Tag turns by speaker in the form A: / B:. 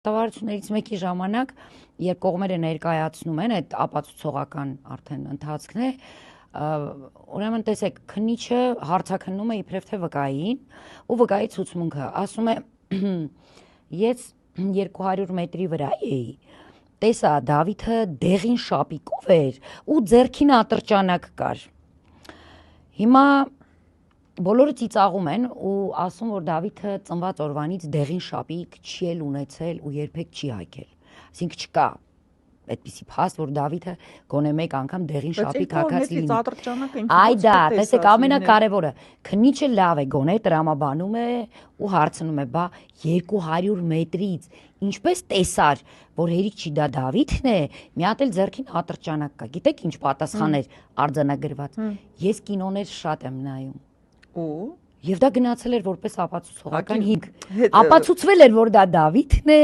A: Տավարություններից մեկի ժամանակ, երբ կողմերը ներկայացնում են այդ ապացուցողական արդեն ընթացքն է, ուրեմն տեսեք, քննիչը հարցաքննում է իբրև թե վկային, ու վկայի ցուցմունքը ասում է, ես 200 մետրի վրա էի, տեսա Դավիթը դեղին շապիկով էր ու ձեռքին ատրճանակ կար։ Հիմա բոլորը ծիծաղում են ու ասում, որ Դավիթը ծնված օրվանից դեղին շապիկ չի էլ ունեցել ու երբեք չի հայկել։ Այսինքն չկա այդպիսի փաստ, որ Դավիթը գոնե մեկ անգամ դեղին շապիկ հագած լինի։ Այ դա, տեսեք, ամենակարևորը, քննիչը լավ է, գոնե տրամաբանում է ու հարցնում է, բա 200 մետրից ինչպես տեսար, որ հերիք չի դա Դավիթն է, մի հատ էլ ձեռքին ատրճանակ կա։ Գիտեք ինչ պատասխան էր արձանագրված։ Ես կինոներ շատ եմ նայում։ Եվ դա գնացել էր որպես ապացուցողական հիմք։ Ապացուցվել էր, որ դա Դավիթն է,